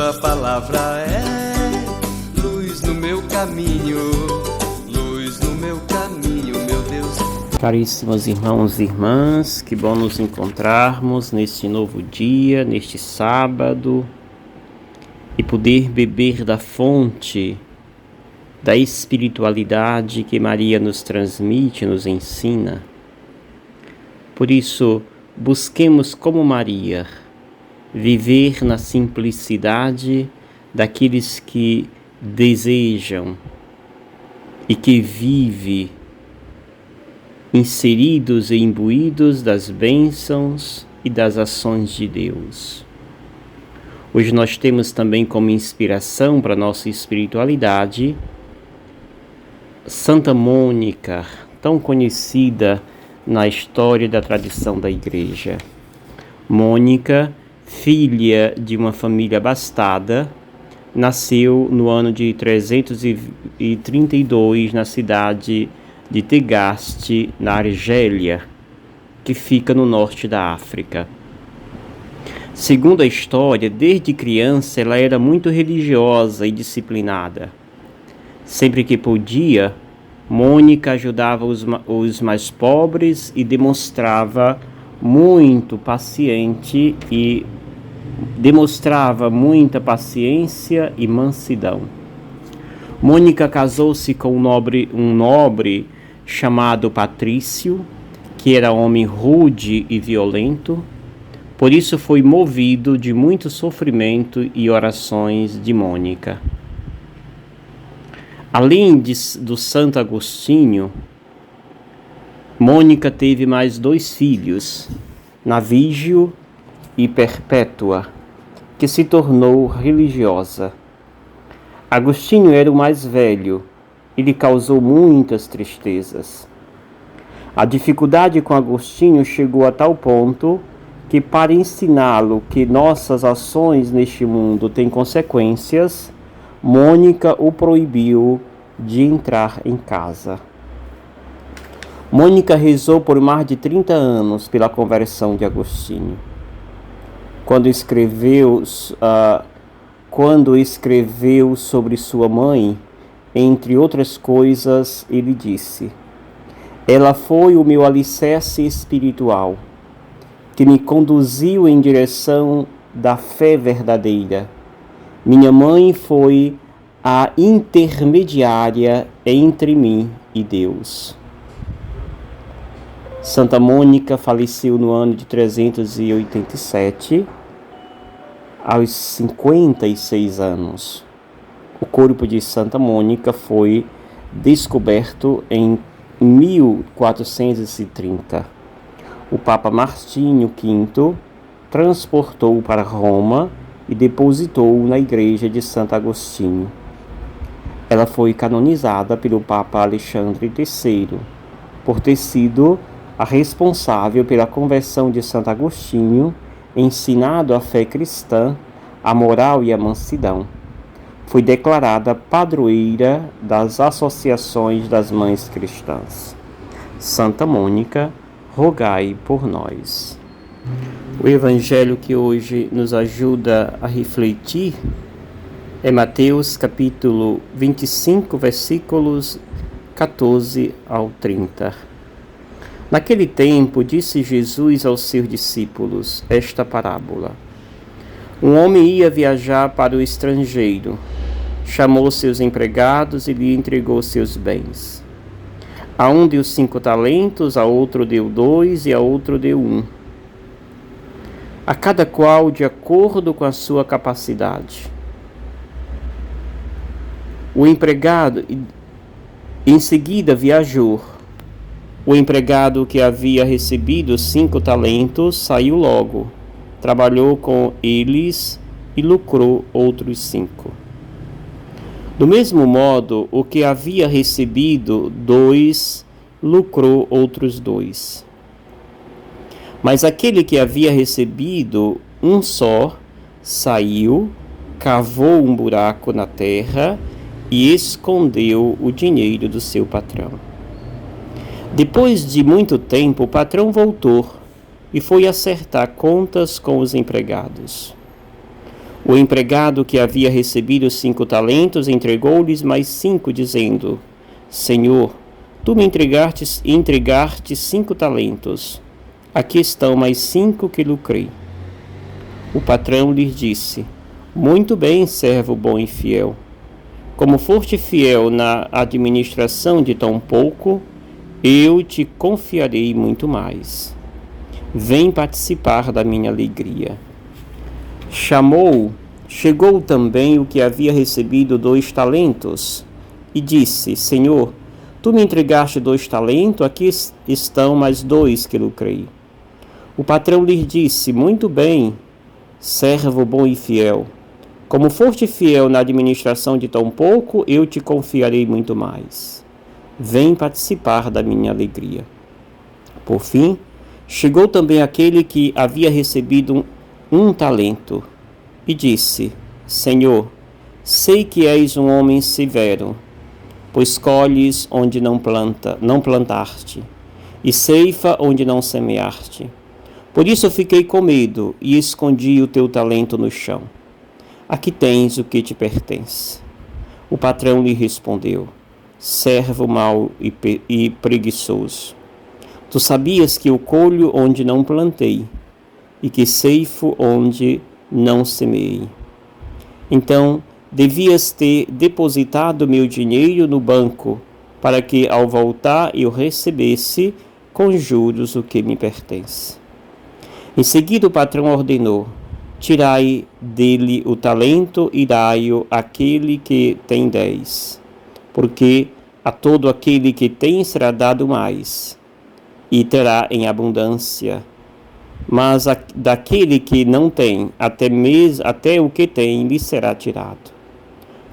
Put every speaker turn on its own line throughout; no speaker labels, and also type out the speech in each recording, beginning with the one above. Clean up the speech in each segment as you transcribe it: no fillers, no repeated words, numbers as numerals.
Tua palavra é luz no meu caminho, luz no meu caminho, meu Deus.
Caríssimos irmãos e irmãs, que bom nos encontrarmos neste novo dia, neste sábado, e poder beber da fonte da espiritualidade que Maria nos transmite, nos ensina. Por isso, busquemos como Maria viver na simplicidade daqueles que desejam e que vivem inseridos e imbuídos das bênçãos e das ações de Deus. Hoje nós temos também como inspiração para a nossa espiritualidade Santa Mônica, tão conhecida na história da tradição da Igreja. Mônica, filha de uma família abastada, nasceu no ano de 332 na cidade de Tegaste, na Argélia, que fica no norte da África. Segundo a história, desde criança ela era muito religiosa e disciplinada. Sempre que podia, Mônica ajudava os mais pobres e demonstrava muita paciência e mansidão. Mônica casou-se com um nobre chamado Patrício, que era homem rude e violento. Por isso foi movido de muito sofrimento e orações de Mônica. Além do Santo Agostinho, Mônica teve mais 2 filhos, Navígio e Perpétua, que se tornou religiosa. Agostinho era o mais velho e lhe causou muitas tristezas. A dificuldade com Agostinho chegou a tal ponto que, para ensiná-lo que nossas ações neste mundo têm consequências, Mônica o proibiu de entrar em casa. Mônica rezou por mais de 30 anos pela conversão de Agostinho. Quando escreveu sobre sua mãe, entre outras coisas, ele disse: "Ela foi o meu alicerce espiritual, que me conduziu em direção da fé verdadeira. Minha mãe foi a intermediária entre mim e Deus." Santa Mônica faleceu no ano de 387, aos 56 anos. O corpo de Santa Mônica foi descoberto em 1430. O Papa Martinho V transportou-o para Roma e depositou-o na igreja de Santo Agostinho. Ela foi canonizada pelo Papa Alexandre III, por ter sido a responsável pela conversão de Santo Agostinho, ensinado a fé cristã, a moral e a mansidão. Foi declarada padroeira das associações das mães cristãs. Santa Mônica, rogai por nós. O evangelho que hoje nos ajuda a refletir é Mateus capítulo 25, versículos 14 ao 30. Naquele tempo, disse Jesus aos seus discípulos esta parábola. Um homem ia viajar para o estrangeiro. Chamou seus empregados e lhe entregou seus bens. A um deu 5 talentos, a outro deu 2 e a outro deu 1. A cada qual de acordo com a sua capacidade. O empregado em seguida viajou. O empregado que havia recebido 5 talentos saiu logo, trabalhou com eles e lucrou outros 5. Do mesmo modo, o que havia recebido 2 lucrou outros 2. Mas aquele que havia recebido 1 só saiu, cavou um buraco na terra e escondeu o dinheiro do seu patrão. Depois de muito tempo, o patrão voltou e foi acertar contas com os empregados. O empregado que havia recebido 5 talentos entregou-lhes mais 5, dizendo: Senhor, tu me entregaste 5 talentos. Aqui estão mais 5 que lucrei. O patrão lhes disse: Muito bem, servo bom e fiel. Como foste fiel na administração de tão pouco, eu te confiarei muito mais. Vem participar da minha alegria. Chegou também o que havia recebido 2 talentos e disse: Senhor, tu me entregaste 2 talentos, aqui estão mais 2 que lucrei. O patrão lhe disse: Muito bem, servo bom e fiel. Como foste fiel na administração de tão pouco, eu te confiarei muito mais. Vem participar da minha alegria. Por fim, chegou também aquele que havia recebido um talento e disse: Senhor, sei que és um homem severo, pois colhes onde não plantaste, e ceifa onde não semeaste. Por isso fiquei com medo e escondi o teu talento no chão. Aqui tens o que te pertence. O patrão lhe respondeu: Servo mau e preguiçoso. Tu sabias que eu colho onde não plantei, e que ceifo onde não semeei. Então, devias ter depositado meu dinheiro no banco, para que, ao voltar, eu recebesse com juros o que me pertence. Em seguida, o patrão ordenou: Tirai dele o talento e dai-o àquele que tem 10, porque a todo aquele que tem será dado mais, e terá em abundância. Mas daquele que não tem, até o que tem lhe será tirado.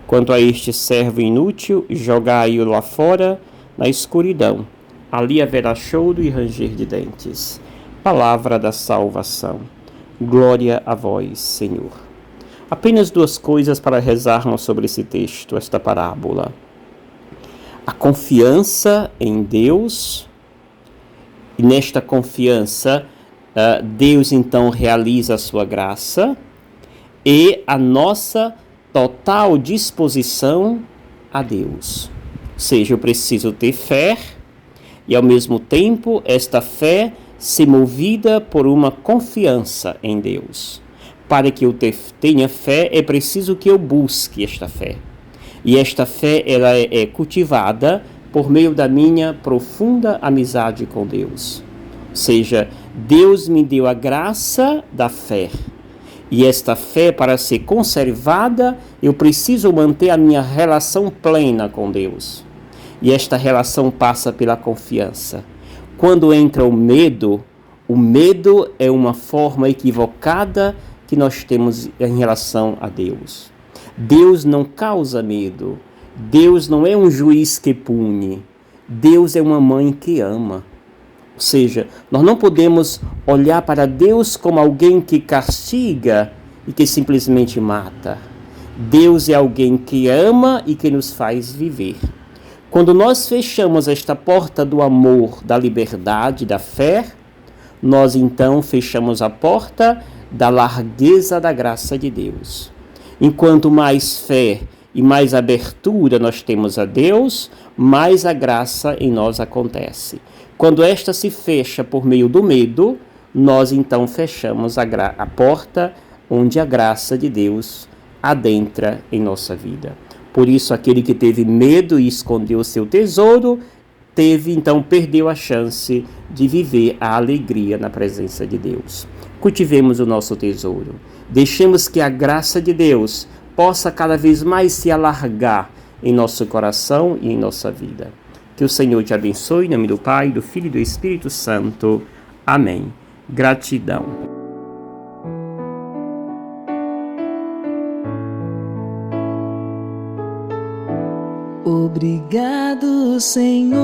Quanto a este servo inútil, jogai-o lá fora, na escuridão. Ali haverá choro e ranger de dentes. Palavra da salvação. Glória a vós, Senhor. Apenas 2 coisas para rezarmos sobre esse texto, esta parábola. A confiança em Deus, e nesta confiança, Deus então realiza a sua graça, e a nossa total disposição a Deus. Ou seja, eu preciso ter fé e, ao mesmo tempo, esta fé ser movida por uma confiança em Deus. Para que eu tenha fé, é preciso que eu busque esta fé. E esta fé ela é cultivada por meio da minha profunda amizade com Deus. Ou seja, Deus me deu a graça da fé. E esta fé, para ser conservada, eu preciso manter a minha relação plena com Deus. E esta relação passa pela confiança. Quando entra o medo é uma forma equivocada que nós temos em relação a Deus. Deus não causa medo. Deus não é um juiz que pune. Deus é uma mãe que ama. Ou seja, nós não podemos olhar para Deus como alguém que castiga e que simplesmente mata. Deus é alguém que ama e que nos faz viver. Quando nós fechamos esta porta do amor, da liberdade, da fé, nós então fechamos a porta da largueza da graça de Deus. Enquanto mais fé e mais abertura nós temos a Deus, mais a graça em nós acontece. Quando esta se fecha por meio do medo, nós então fechamos a porta onde a graça de Deus adentra em nossa vida. Por isso, aquele que teve medo e escondeu o seu tesouro, perdeu a chance de viver a alegria na presença de Deus. Cultivemos o nosso tesouro. Deixemos que a graça de Deus possa cada vez mais se alargar em nosso coração e em nossa vida. Que o Senhor te abençoe, em nome do Pai, do Filho e do Espírito Santo. Amém. Gratidão.
Obrigado, Senhor.